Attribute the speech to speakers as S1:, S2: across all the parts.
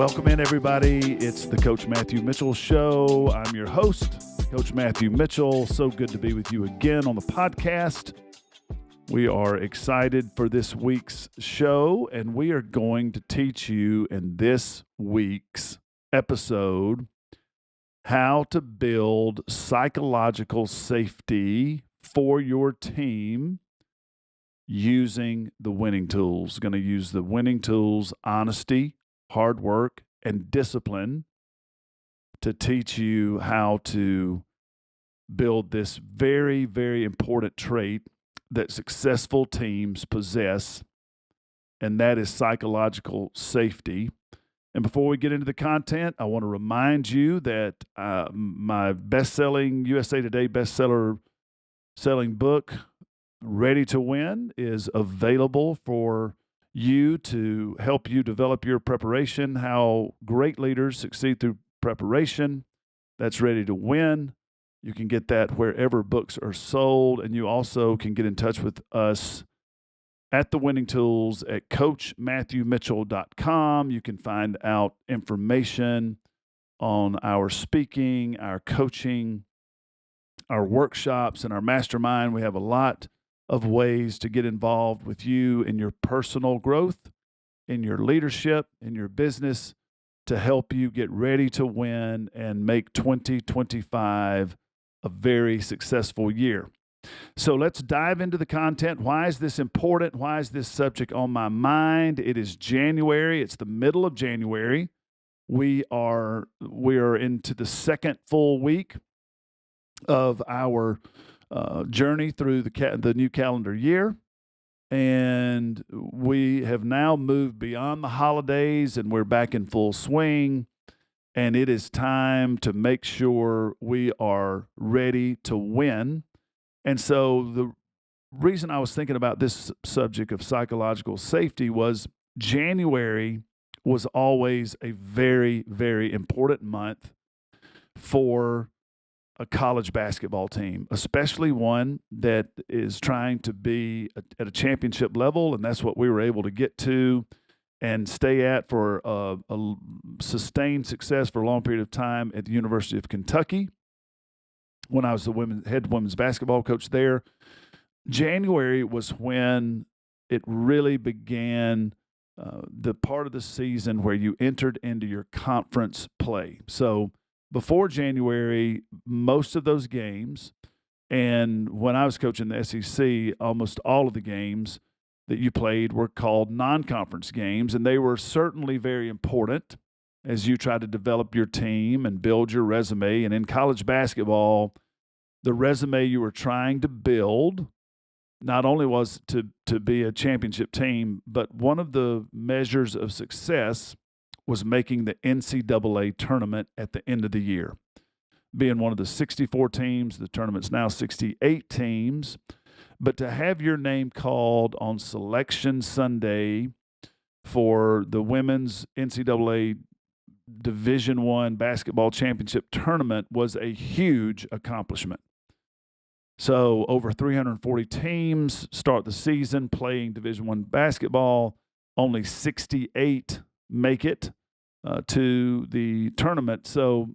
S1: Welcome in, everybody. It's the Coach Matthew Mitchell Show. I'm your host, Coach Matthew Mitchell. So good to be with you again on the podcast. We are excited for this week's show, and we are going to teach you in this week's episode how to build psychological safety for your team using the winning tools. Going to use the winning tools, honesty, hard work, and discipline to teach you how to build this very, very important trait that successful teams possess, and that is psychological safety. And before we get into the content, I want to remind you that my best-selling USA Today bestseller selling book, Ready to Win, is available for you to help you develop your preparation, how great leaders succeed through preparation. That's Ready to Win. You can get that wherever books are sold, and you also can get in touch with us at The Winning Tools at CoachMatthewMitchell.com. You can find out information on our speaking, our coaching, our workshops, and our mastermind. We have a lot of ways to get involved with you in your personal growth, in your leadership, in your business, to help you get ready to win and make 2025 a very successful year. So let's dive into the content. Why is this important? Why is this subject on my mind? It is January. It's the middle of January. We are into the second full week of our journey through the new calendar year. And we have now moved beyond the holidays, and we're back in full swing. And it is time to make sure we are ready to win. And so the reason I was thinking about this subject of psychological safety was January was always a very, very important month for a college basketball team, especially one that is trying to be at a championship level, and that's what we were able to get to and stay at for a sustained success for a long period of time at the University of Kentucky when I was the head women's basketball coach there. January was when it really began the part of the season where you entered into your conference play. So before January, most of those games, and when I was coaching the SEC, almost all of the games that you played were called non-conference games, and they were certainly very important as you try to develop your team and build your resume. And in college basketball, the resume you were trying to build not only was to be a championship team, but one of the measures of success was making the NCAA tournament at the end of the year. Being one of the 64 teams, the tournament's now 68 teams. But to have your name called on Selection Sunday for the women's NCAA Division I basketball championship tournament was a huge accomplishment. So over 340 teams start the season playing Division I basketball. Only 68 make it to the tournament. So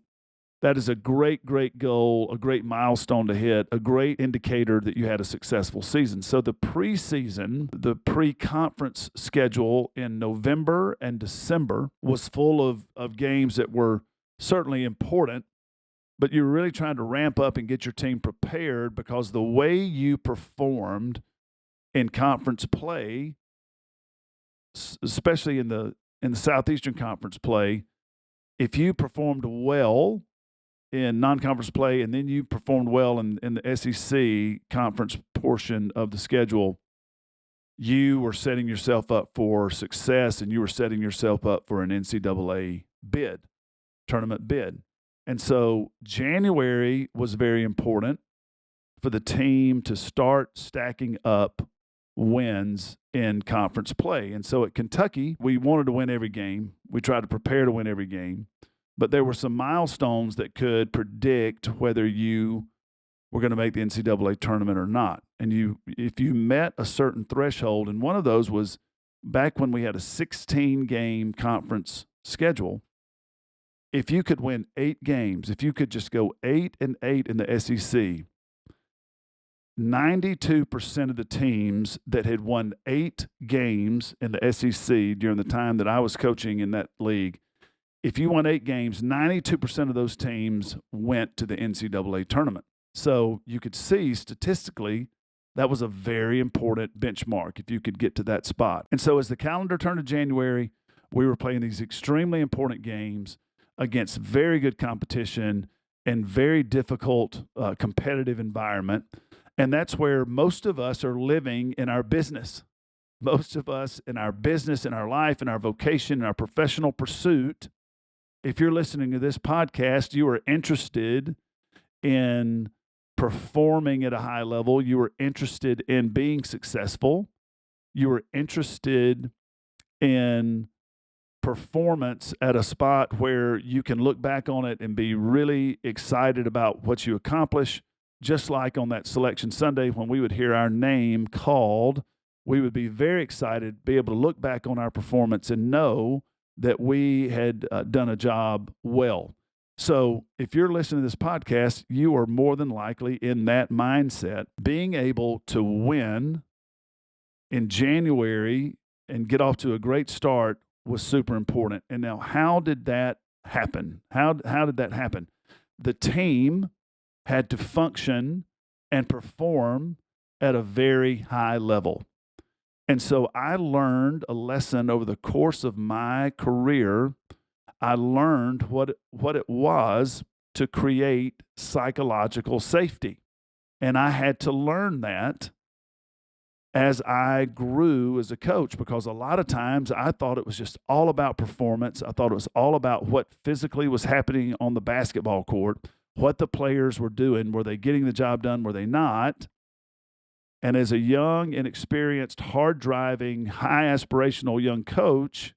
S1: that is a great, great goal, a great milestone to hit, a great indicator that you had a successful season. So the preseason, the pre-conference schedule in November and December was full of games that were certainly important, but you're really trying to ramp up and get your team prepared because the way you performed in conference play, especially in the Southeastern Conference play, if you performed well in non-conference play and then you performed well in the SEC conference portion of the schedule, you were setting yourself up for success, and you were setting yourself up for an NCAA tournament bid. And so January was very important for the team to start stacking up wins in conference play. And so at Kentucky, we wanted to win every game. We tried to prepare to win every game. But there were some milestones that could predict whether you were going to make the NCAA tournament or not. And if you met a certain threshold, and one of those was back when we had a 16-game conference schedule, if you could win 8 games, if you could just go 8-8 in the SEC, 92% of the teams that had won 8 games in the SEC during the time that I was coaching in that league, if you won 8 games, 92% of those teams went to the NCAA tournament. So you could see statistically that was a very important benchmark if you could get to that spot. And so as the calendar turned to January, we were playing these extremely important games against very good competition and very difficult competitive environment. And that's where most of us are living in our business. Most of us in our business, in our life, in our vocation, in our professional pursuit, if you're listening to this podcast, you are interested in performing at a high level. You are interested in being successful. You are interested in performance at a spot where you can look back on it and be really excited about what you accomplish. Just like on that Selection Sunday when we would hear our name called, we would be very excited, be able to look back on our performance and know that we had done a job well. So if you're listening to this podcast, you are more than likely in that mindset. Being able to win in January and get off to a great start was super important. And now, how did that happen? How did that happen? The team had to function and perform at a very high level. And so I learned a lesson over the course of my career. I learned what it was to create psychological safety. And I had to learn that as I grew as a coach, because a lot of times I thought it was just all about performance. I thought it was all about what physically was happening on the basketball court, what the players were doing. Were they getting the job done? Were they not? And as a young, inexperienced, hard-driving, high-aspirational young coach,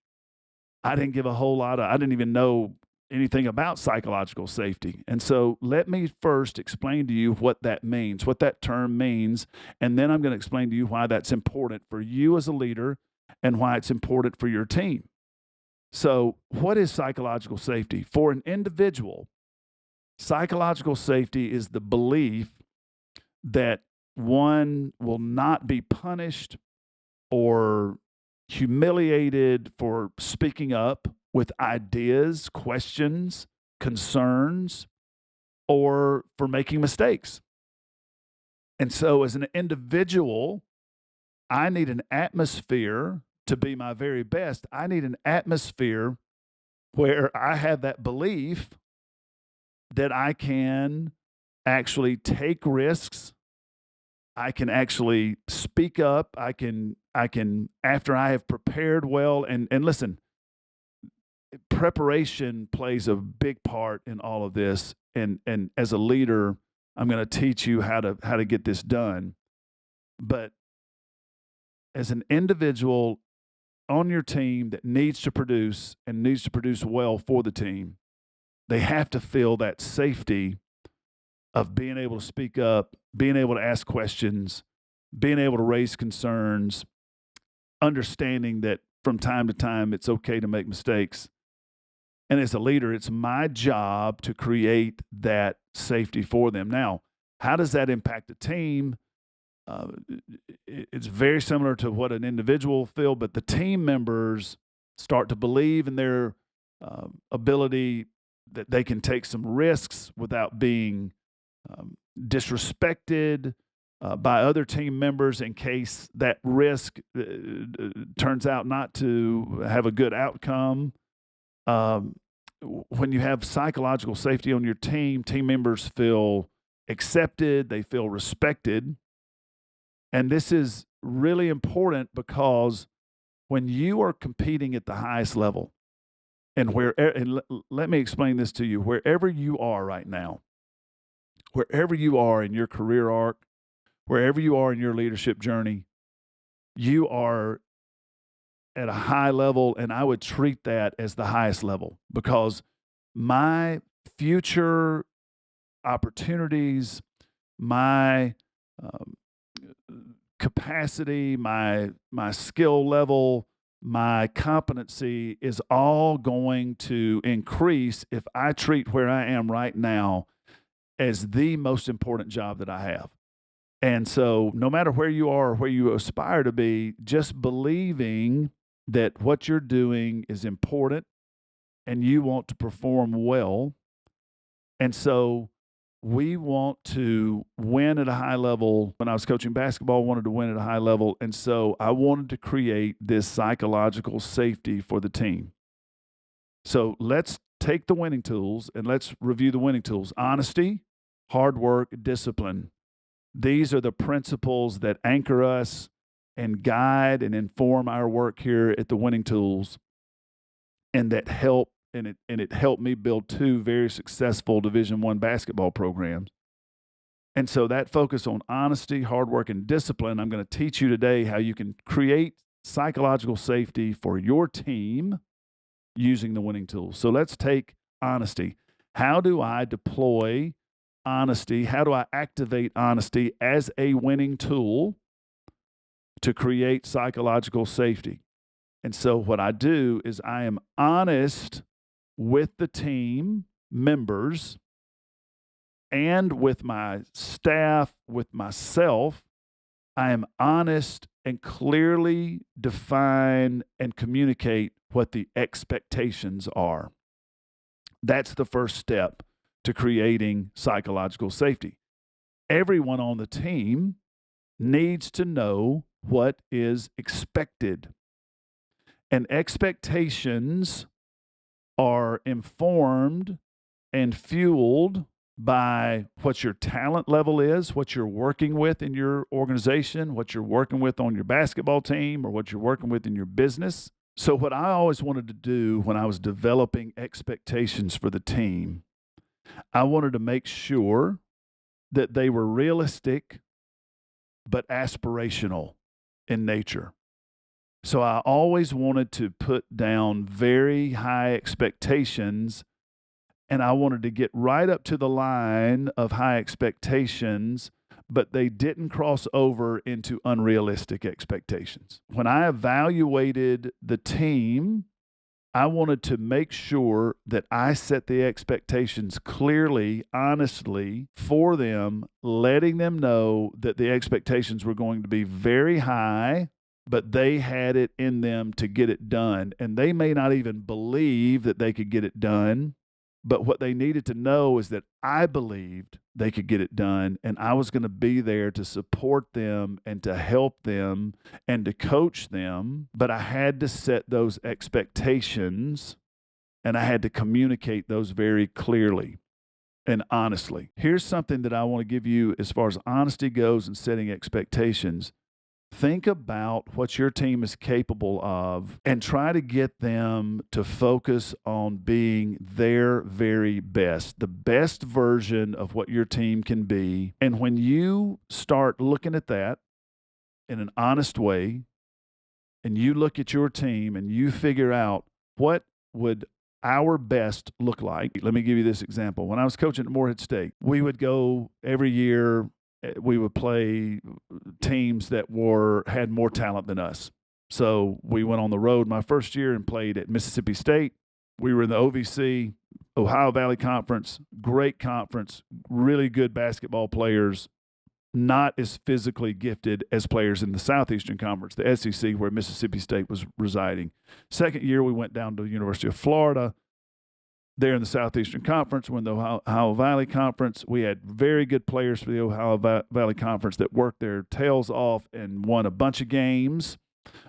S1: I didn't even know anything about psychological safety. And so let me first explain to you what that means, what that term means, and then I'm going to explain to you why that's important for you as a leader and why it's important for your team. So what is psychological safety? For an individual, psychological safety is the belief that one will not be punished or humiliated for speaking up with ideas, questions, concerns, or for making mistakes. And so as an individual, I need an atmosphere to be my very best. I need an atmosphere where I have that belief that I can actually take risks. I can actually speak up. I can, after I have prepared well, and listen, preparation plays a big part in all of this. And as a leader, I'm going to teach you how to get this done. But as an individual on your team that needs to produce and needs to produce well for the team, they have to feel that safety of being able to speak up, being able to ask questions, being able to raise concerns, understanding that from time to time it's okay to make mistakes. And as a leader, it's my job to create that safety for them. Now, how does that impact the team? It's very similar to what an individual feels, but the team members start to believe in their ability that they can take some risks without being disrespected by other team members in case that risk turns out not to have a good outcome. When you have psychological safety on your team, team members feel accepted, they feel respected. And this is really important because when you are competing at the highest level, and let me explain this to you, wherever you are right now, wherever you are in your career arc, wherever you are in your leadership journey, you are at a high level, and I would treat that as the highest level, because my future opportunities, my capacity, my skill level, my competency is all going to increase if I treat where I am right now as the most important job that I have. And so, no matter where you are or where you aspire to be, just believing that what you're doing is important and you want to perform well. And so, we want to win at a high level. When I was coaching basketball, I wanted to win at a high level. And so, I wanted to create this psychological safety for the team. So, let's take the winning tools and let's review the winning tools: honesty, hard work, discipline. These are the principles that anchor us and guide and inform our work here at the Winning Tools, and that help and it helped me build two very successful Division I basketball programs. And so that focus on honesty, hard work, and discipline, I'm going to teach you today how you can create psychological safety for your team using the Winning Tools. So let's take honesty. How do I deploy honesty? How do I activate honesty as a winning tool to create psychological safety? And so what I do is I am honest with the team members and with my staff, with myself. I am honest and clearly define and communicate what the expectations are. That's the first step to creating psychological safety. Everyone on the team needs to know what is expected. And expectations are informed and fueled by what your talent level is, what you're working with in your organization, what you're working with on your basketball team, or what you're working with in your business. So what I always wanted to do when I was developing expectations for the team, I wanted to make sure that they were realistic but aspirational in nature. So I always wanted to put down very high expectations, and I wanted to get right up to the line of high expectations, but they didn't cross over into unrealistic expectations. When I evaluated the team, I wanted to make sure that I set the expectations clearly, honestly for them, letting them know that the expectations were going to be very high, but they had it in them to get it done. And they may not even believe that they could get it done, but what they needed to know is that I believed they could get it done, and I was going to be there to support them and to help them and to coach them. But I had to set those expectations, and I had to communicate those very clearly and honestly. Here's something that I want to give you as far as honesty goes and setting expectations. Think about what your team is capable of and try to get them to focus on being their very best, the best version of what your team can be. And when you start looking at that in an honest way, and you look at your team and you figure out what would our best look like. Let me give you this example. When I was coaching at Morehead State, we would go every year. We would play teams that had more talent than us. So we went on the road my first year and played at Mississippi State. We were in the OVC, Ohio Valley Conference, great conference, really good basketball players, not as physically gifted as players in the Southeastern Conference, the SEC, where Mississippi State was residing. Second year, we went down to the University of Florida. There in the Southeastern Conference, we're in the Ohio Valley Conference. We had very good players for the Ohio Valley Conference that worked their tails off and won a bunch of games,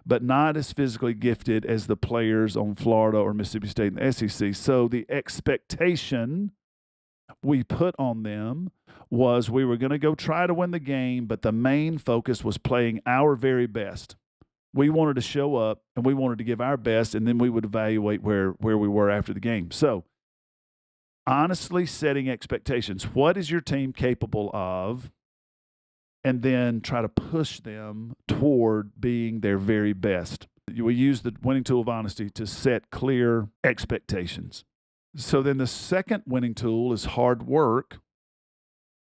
S1: but not as physically gifted as the players on Florida or Mississippi State and the SEC. So the expectation we put on them was we were going to go try to win the game, but the main focus was playing our very best. We wanted to show up and we wanted to give our best, and then we would evaluate where we were after the game. So honestly setting expectations. What is your team capable of? And then try to push them toward being their very best. We use the winning tool of honesty to set clear expectations. So then the second winning tool is hard work.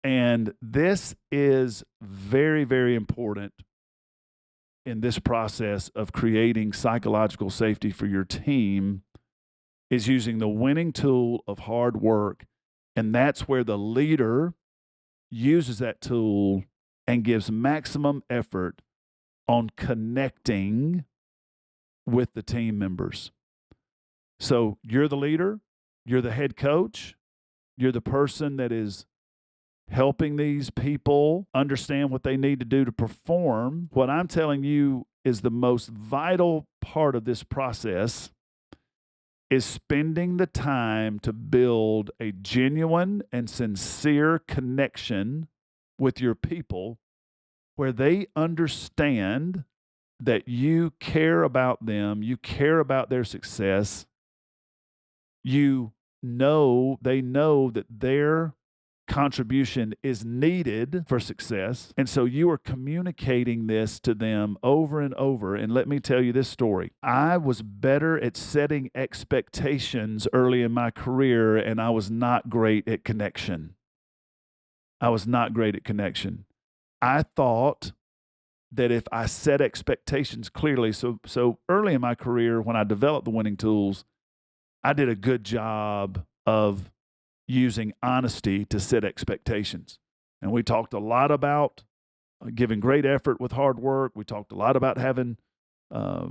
S1: And this is very, very important in this process of creating psychological safety for your team is using the winning tool of hard work. And that's where the leader uses that tool and gives maximum effort on connecting with the team members. So you're the leader, you're the head coach, you're the person that is helping these people understand what they need to do to perform. What I'm telling you is the most vital part of this process is spending the time to build a genuine and sincere connection with your people where they understand that you care about them, you care about their success, they know that their contribution is needed for success. And so you are communicating this to them over and over. And let me tell you this story. I was better at setting expectations early in my career, and I was not great at connection. I thought that if I set expectations clearly, so early in my career, when I developed the winning tools, I did a good job of using honesty to set expectations. And we talked a lot about giving great effort with hard work. We talked a lot about having a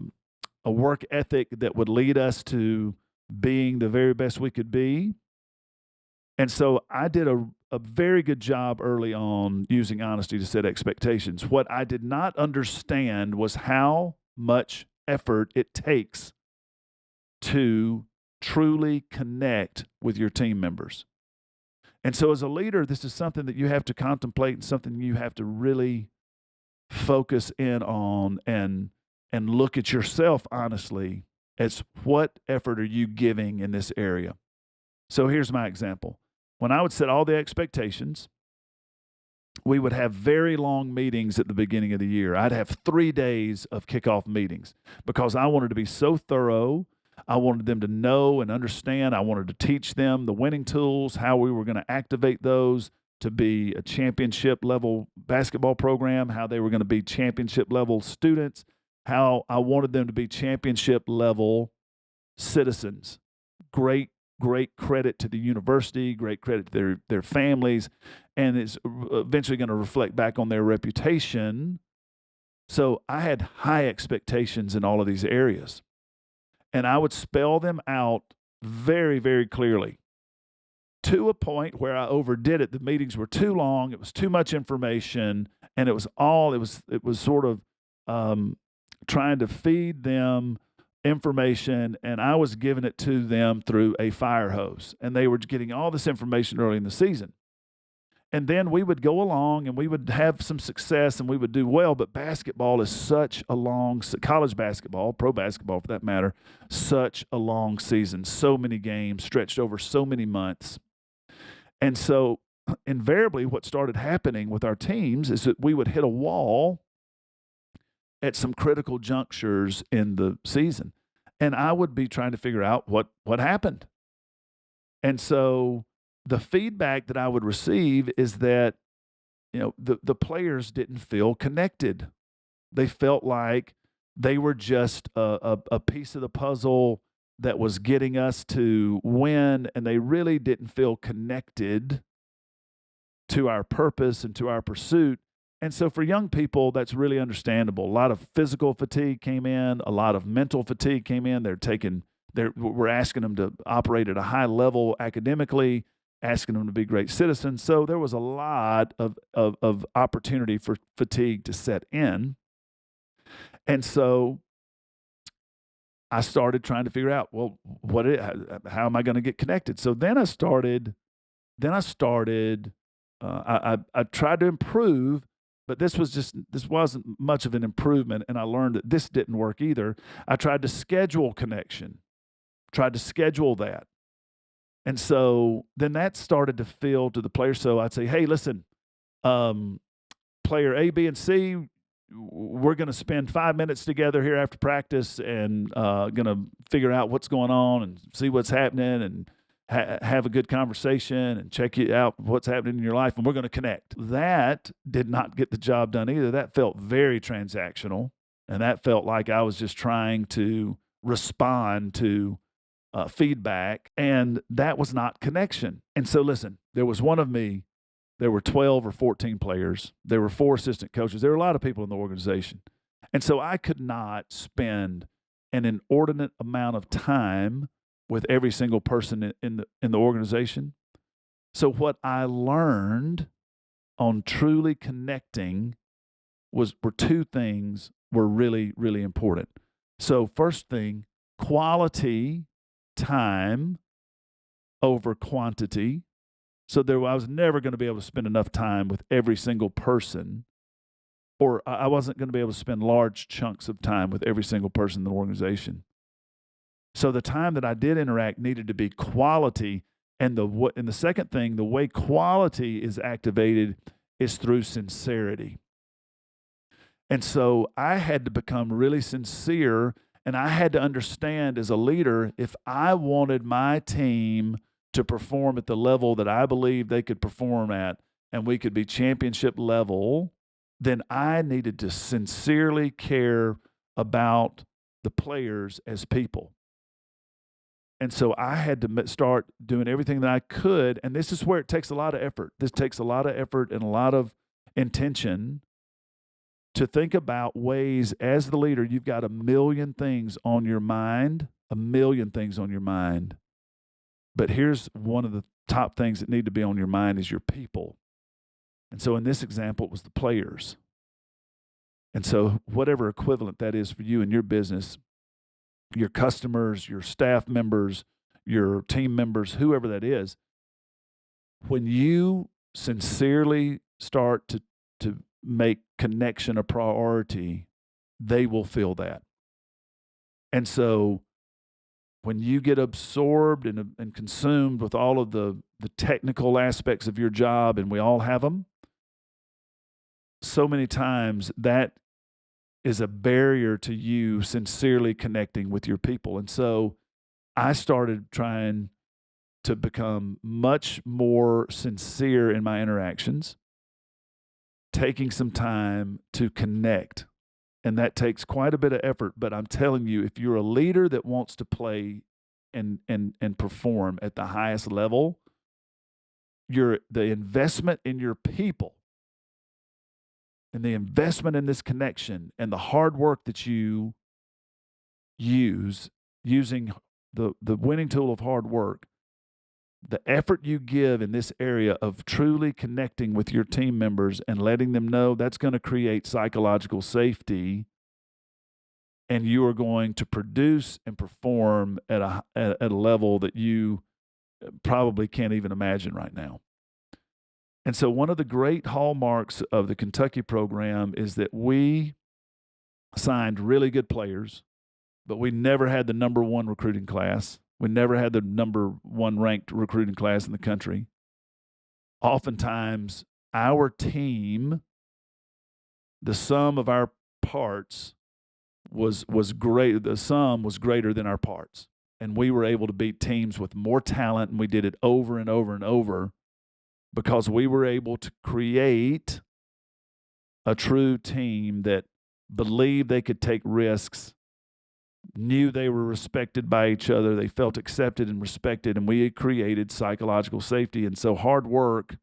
S1: work ethic that would lead us to being the very best we could be. And so I did a very good job early on using honesty to set expectations. What I did not understand was how much effort it takes to truly connect with your team members. And so as a leader, this is something that you have to contemplate and something you have to really focus in on and look at yourself honestly as what effort are you giving in this area. So here's my example. When I would set all the expectations, we would have very long meetings at the beginning of the year. I'd have 3 days of kickoff meetings because I wanted to be so thorough. I wanted them to know and understand. I wanted to teach them the winning tools, how we were going to activate those to be a championship level basketball program, how they were going to be championship level students, how I wanted them to be championship level citizens. Great credit to the university, great credit to their families, and it's eventually going to reflect back on their reputation. So I had high expectations in all of these areas. And I would spell them out very, very clearly to a point where I overdid it. The meetings were too long. It was too much information. And it was sort of trying to feed them information. And I was giving it to them through a fire hose. And they were getting all this information early in the season. And then we would go along and we would have some success and we would do well. But basketball is such a long, college basketball, pro basketball for that matter, such a long season, so many games stretched over so many months. And so invariably what started happening with our teams is that we would hit a wall at some critical junctures in the season. And I would be trying to figure out what happened. And so the feedback that I would receive is that, the players didn't feel connected. They felt like they were just a piece of the puzzle that was getting us to win, and they really didn't feel connected to our purpose and to our pursuit. And so for young people, that's really understandable. A lot of physical fatigue came in, a lot of mental fatigue came in. We're asking them to operate at a high level academically, asking them to be great citizens. So there was a lot of opportunity for fatigue to set in. And so I started trying to figure out, well, how am I going to get connected? So then I tried to improve, but this wasn't much of an improvement. And I learned that this didn't work either. I tried to schedule connection, tried to schedule that. And so then that started to feel to the players. So I'd say, hey, listen, player A, B, and C, we're going to spend 5 minutes together here after practice and going to figure out what's going on and see what's happening and have a good conversation and check out what's happening in your life, and we're going to connect. That did not get the job done either. That felt very transactional. And that felt like I was just trying to respond to feedback, and that was not connection. And so, listen, there was one of me. There were 12 or 14 players. There were 4 assistant coaches. There were a lot of people in the organization. And so I could not spend an inordinate amount of time with every single person in the organization. So what I learned on truly connecting were 2 things were really, really important. So first thing, quality time over quantity. So I was never going to be able to spend enough time with every single person, or I wasn't going to be able to spend large chunks of time with every single person in the organization. So the time that I did interact needed to be quality. And the second thing, the way quality is activated is through sincerity. And so I had to become really sincere, and I had to understand as a leader, if I wanted my team to perform at the level that I believed they could perform at, and we could be championship level, then I needed to sincerely care about the players as people. And so I had to start doing everything that I could, and this is where it takes a lot of effort. This takes a lot of effort and a lot of intention to think about ways as the leader. You've got a million things on your mind, But here's one of the top things that need to be on your mind is your people. And so in this example, it was the players. And so whatever equivalent that is for you in your business, your customers, your staff members, your team members, whoever that is, when you sincerely start to make connection a priority, they will feel that. And so when you get absorbed and consumed with all of the technical aspects of your job, and we all have them, so many times that is a barrier to you sincerely connecting with your people. And so I started trying to become much more sincere in my interactions, taking some time to connect. And that takes quite a bit of effort. But I'm telling you, if you're a leader that wants to play and perform at the highest level, the investment in your people and the investment in this connection and the hard work that you using the winning tool of hard work, the effort you give in this area of truly connecting with your team members and letting them know, that's going to create psychological safety, and you are going to produce and perform at a level that you probably can't even imagine right now. And so one of the great hallmarks of the Kentucky program is that we signed really good players, but we never had the number 1 recruiting class. We never had the number 1 ranked recruiting class in the country. Oftentimes, our team, the sum of our parts was great. The sum was greater than our parts. And we were able to beat teams with more talent, and we did it over and over and over because we were able to create a true team that believed they could take risks, knew they were respected by each other, they felt accepted and respected, and we had created psychological safety. And so hard work,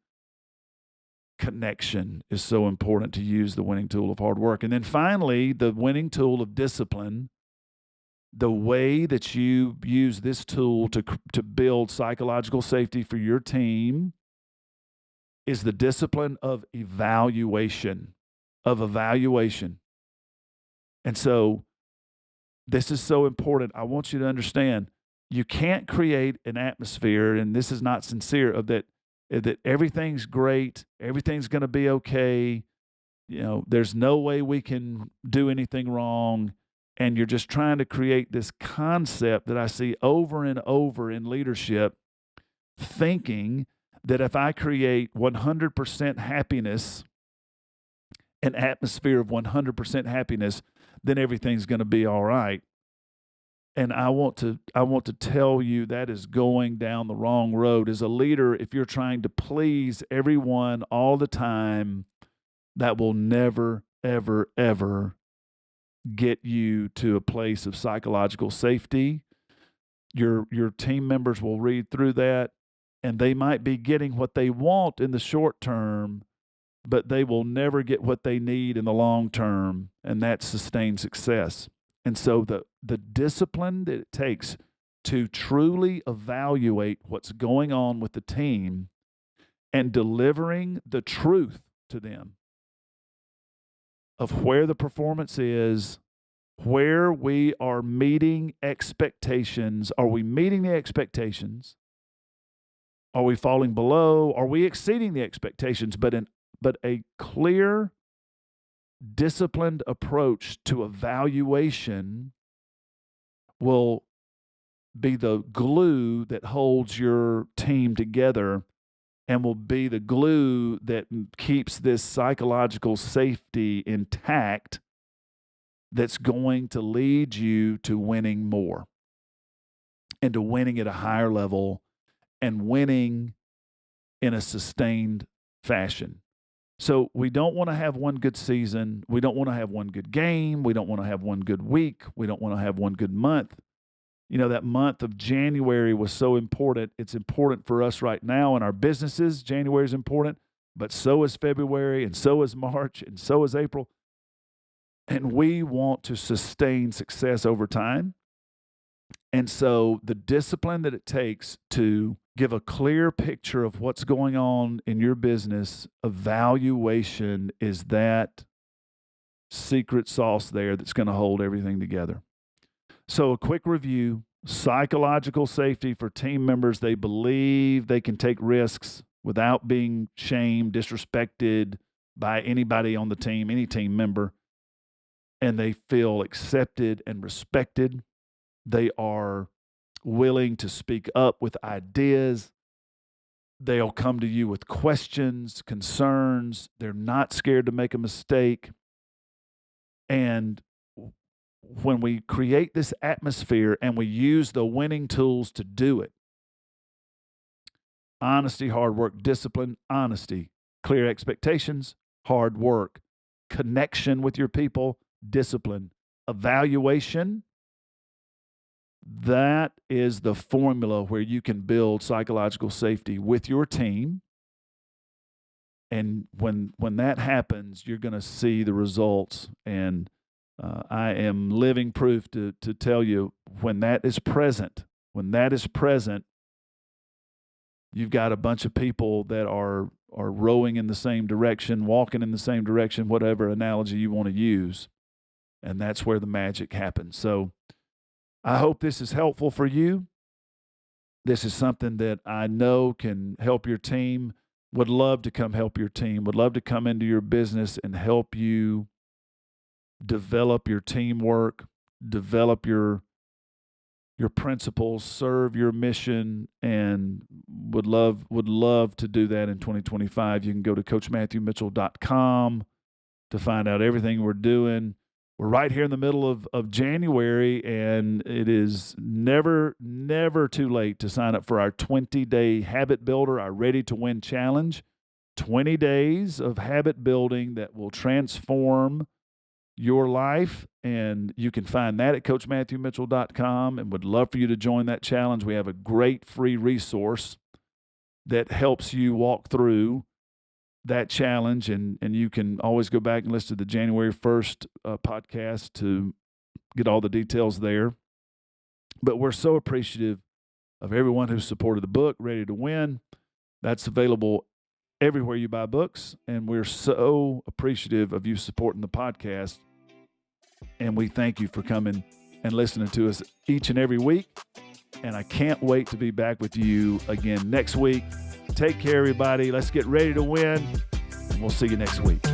S1: connection is so important to use the winning tool of hard work. And then finally, the winning tool of discipline. The way that you use this tool to build psychological safety for your team is the discipline of evaluation. And so this is so important. I want you to understand, you can't create an atmosphere, and this is not sincere, of that everything's great, everything's going to be okay, there's no way we can do anything wrong, and you're just trying to create this concept that I see over and over in leadership, thinking that if I create 100% happiness, an atmosphere of 100% happiness, then everything's going to be all right. And I want to tell you that is going down the wrong road. As a leader, if you're trying to please everyone all the time, that will never, ever, ever get you to a place of psychological safety. Your team members will read through that, and they might be getting what they want in the short term, but they will never get what they need in the long term, and that's sustained success. And so the discipline that it takes to truly evaluate what's going on with the team and delivering the truth to them of where the performance is, where we are meeting expectations. Are we meeting the expectations? Are we falling below? Are we exceeding the expectations? But a clear, disciplined approach to evaluation will be the glue that holds your team together and will be the glue that keeps this psychological safety intact, that's going to lead you to winning more and to winning at a higher level and winning in a sustained fashion. So we don't want to have one good season. We don't want to have one good game. We don't want to have one good week. We don't want to have one good month. You know, that month of January was so important. It's important for us right now in our businesses. January is important, but so is February, and so is March, and so is April. And we want to sustain success over time. And so the discipline that it takes to give a clear picture of what's going on in your business, evaluation is that secret sauce there that's going to hold everything together. So a quick review: psychological safety for team members. They believe they can take risks without being shamed, disrespected by anybody on the team, any team member. And they feel accepted and respected. They are willing to speak up with ideas. They'll come to you with questions, concerns. They're not scared to make a mistake. And when we create this atmosphere and we use the winning tools to do it, honesty, hard work, discipline, honesty, clear expectations, hard work, connection with your people, discipline, evaluation, that is the formula where you can build psychological safety with your team. And when that happens, you're going to see the results. And I am living proof to tell you, when that is present, you've got a bunch of people that are rowing in the same direction, walking in the same direction, whatever analogy you want to use. And that's where the magic happens. So I hope this is helpful for you. This is something that I know can help your team. Would love to come help your team. Would love to come into your business and help you develop your teamwork, develop your principles, serve your mission, and would love to do that in 2025. You can go to coachmatthewmitchell.com to find out everything we're doing. We're right here in the middle of January, and it is never too late to sign up for our 20-day habit builder, our Ready to Win challenge. 20 days of habit building that will transform your life, and you can find that at coachmatthewmitchell.com, and would love for you to join that challenge. We have a great free resource that helps you walk through that challenge, and you can always go back and listen to the January 1st podcast to get all the details there. But we're so appreciative of everyone who supported the book, Ready to Win. That's available everywhere you buy books, and we're so appreciative of you supporting the podcast. And we thank you for coming and listening to us each and every week. And I can't wait to be back with you again next week. Take care, everybody. Let's get ready to win. And we'll see you next week.